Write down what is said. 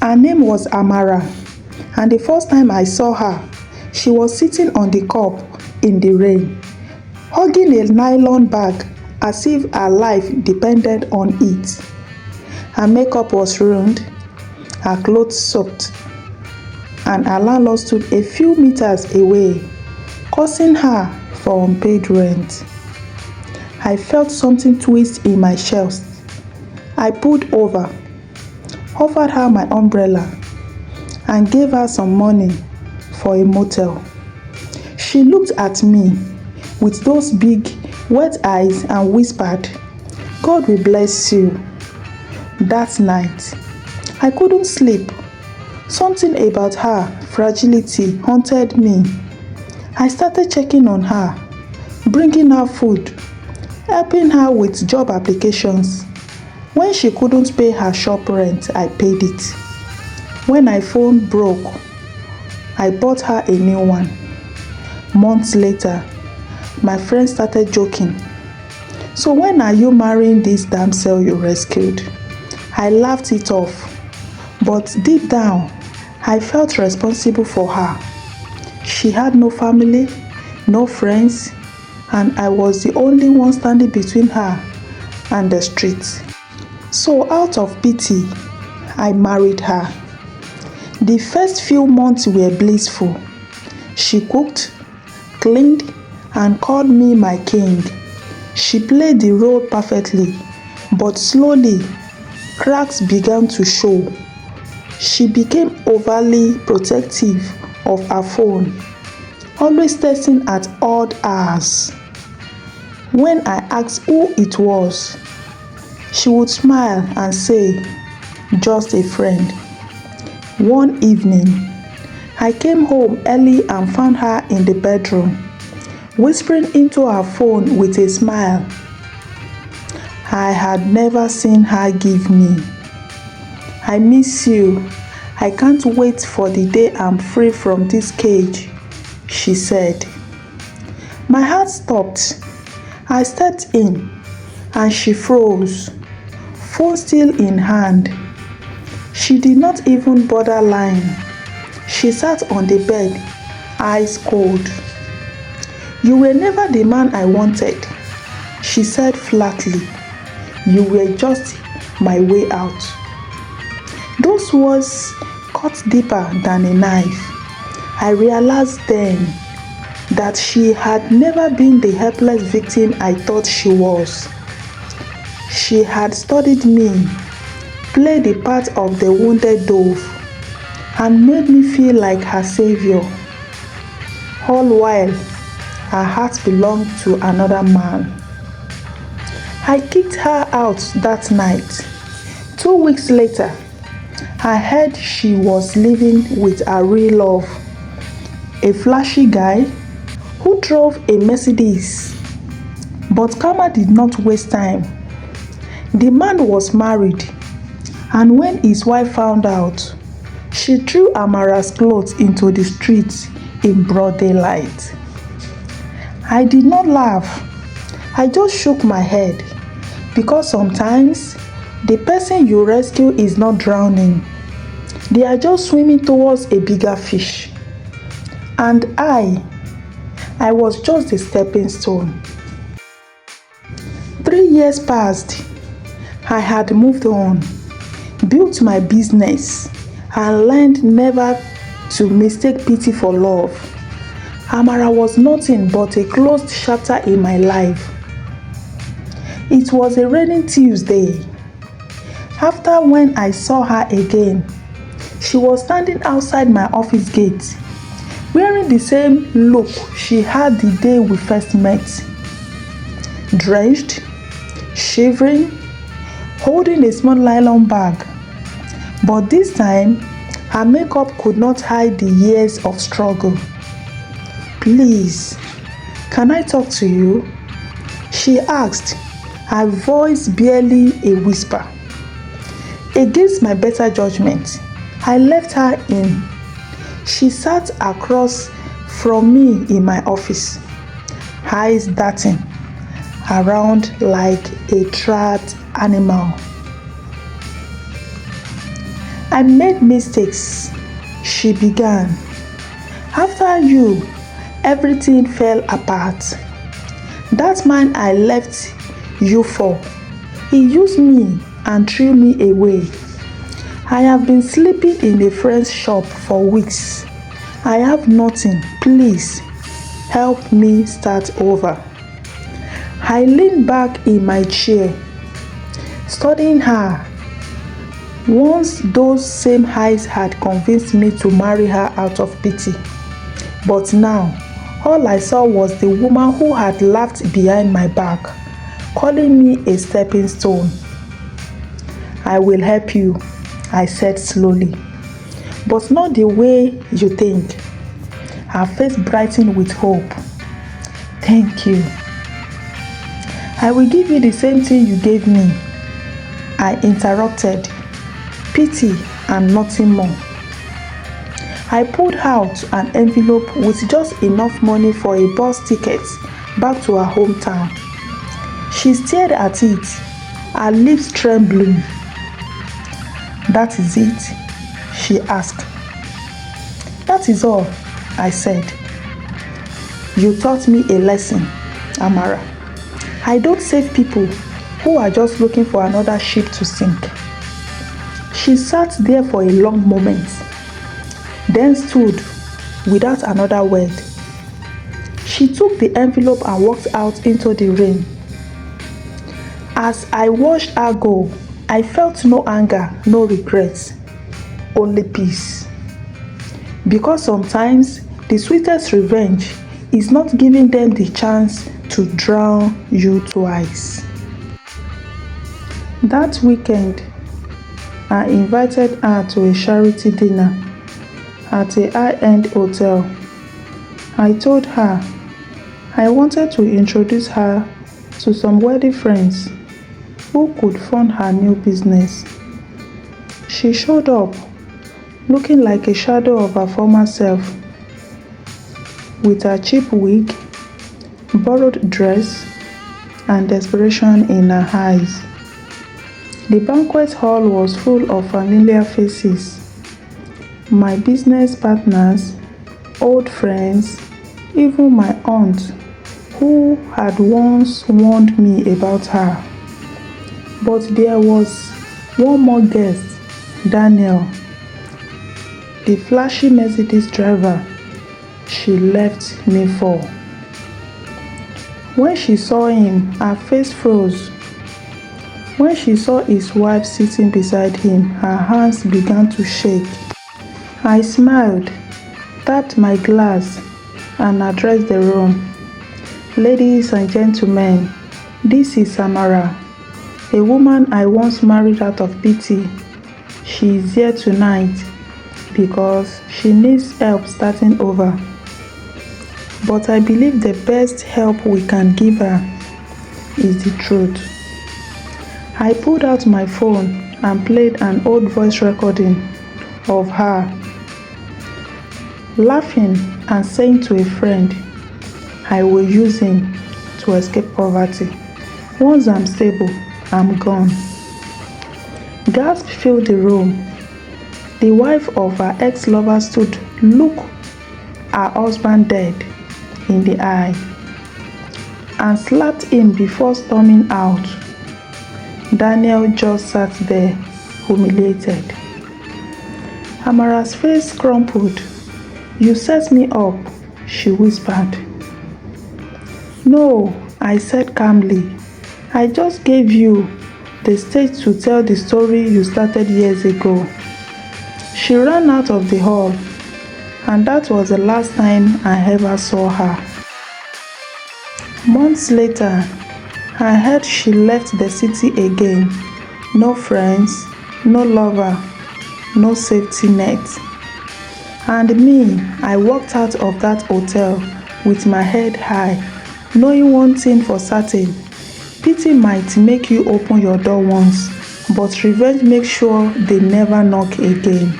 Her name was Amara, and the first time I saw her, she was sitting on the curb in the rain, hugging a nylon bag as if her life depended on it. Her makeup was ruined, her clothes soaked, and her landlord stood a few meters away, cursing her for unpaid rent. I felt something twist in my chest. I pulled over, offered her my umbrella, and gave her some money for a motel. She looked at me with those big, wet eyes and whispered, "God will bless you." That night, I couldn't sleep. Something about her fragility haunted me. I started checking on her, bringing her food, helping her with job applications. When she couldn't pay her shop rent, I paid it. When her phone broke, I bought her a new one. Months later, my friends started joking. "So when are you marrying this damsel you rescued?" I laughed it off, but deep down, I felt responsible for her. She had no family, no friends, and I was the only one standing between her and the street. So out of pity, I married her. The first few months were blissful. She cooked, cleaned, and called me my king. She played the role perfectly, but slowly, cracks began to show. She became overly protective of her phone, always texting at odd hours. When I asked who it was, she would smile and say, "Just a friend." One evening, I came home early and found her in the bedroom, whispering into her phone with a smile I had never seen her give me. "I miss you. I can't wait for the day I'm free from this cage," she said. My heart stopped. I stepped in and she froze, phone still in hand. She did not even bother lying. She sat on the bed, eyes cold. "You were never the man I wanted," she said flatly. "You were just my way out." Those words cut deeper than a knife. I realized then that she had never been the helpless victim I thought she was. She had studied me, played the part of the wounded dove, and made me feel like her savior, all while her heart belonged to another man. I kicked her out that night. 2 weeks later, I heard she was living with her real love, a flashy guy who drove a Mercedes. But karma did not waste time. The man was married, and when his wife found out, she threw Amara's clothes into the streets in broad daylight. I did not laugh. I just shook my head, because sometimes the person you rescue is not drowning. They are just swimming towards a bigger fish. And I was just a stepping stone. 3 years passed. I had moved on, built my business, and learned never to mistake pity for love. Amara was nothing but a closed chapter in my life. It was a rainy Tuesday. After when I saw her again, she was standing outside my office gate, wearing the same look she had the day we first met. Drenched, shivering, holding a small nylon bag. But this time, her makeup could not hide the years of struggle. "Please, can I talk to you?" she asked, her voice barely a whisper. Against my better judgment, I left her in. She sat across from me in my office, eyes darting around like a trapped animal. I made mistakes, she began. After you, everything fell apart. That man I left you for, he used me and threw me away. I have been sleeping in a friend's shop for weeks. I have nothing. Please help me start over. I leaned back in my chair, studying her. Once those same eyes had convinced me to marry her out of pity. But now, all I saw was the woman who had laughed behind my back, calling me a stepping stone. I will help you, I said slowly, but not the way you think. Her face brightened with hope. Thank you. I will give you the same thing you gave me, I interrupted. Pity and nothing more. I pulled out an envelope with just enough money for a bus ticket back to her hometown. She stared at it, her lips trembling. That is it? She asked. That is all, I said. You taught me a lesson, Amara. I don't save people who are just looking for another ship to sink. She sat there for a long moment, then stood without another word. She took the envelope and walked out into the rain. As I watched her go, I felt no anger, no regrets, only peace. Because sometimes the sweetest revenge is not giving them the chance to drown you twice. That weekend, I invited her to a charity dinner at a high-end hotel. I told her I wanted to introduce her to some wealthy friends who could fund her new business. She showed up looking like a shadow of her former self, with her cheap wig, borrowed dress, and desperation in her eyes. The banquet hall was full of familiar faces, my business partners, old friends, even my aunt, who had once warned me about her. But there was one more guest, Daniel, the flashy Mercedes driver she left me for. When she saw him, her face froze. When she saw his wife sitting beside him, her hands began to shake. I smiled, tapped my glass, and addressed the room. Ladies and gentlemen, this is Samara, a woman I once married out of pity. She is here tonight because she needs help starting over. But I believe the best help we can give her is the truth. I pulled out my phone and played an old voice recording of her laughing and saying to a friend, I will use him to escape poverty. Once I'm stable, I'm gone. Gasp filled the room. The wife of her ex-lover stood, looked her husband dead in the eye, and slapped him before storming out. Daniel just sat there, humiliated. Amara's face crumpled. You set me up, she whispered. No, I said calmly. I just gave you the stage to tell the story you started years ago. She ran out of the hall, and that was the last time I ever saw her. Months later, I heard she left the city again. No friends, no lover, no safety net. And me, I walked out of that hotel with my head high, knowing one thing for certain. Pity might make you open your door once, but revenge makes sure they never knock again.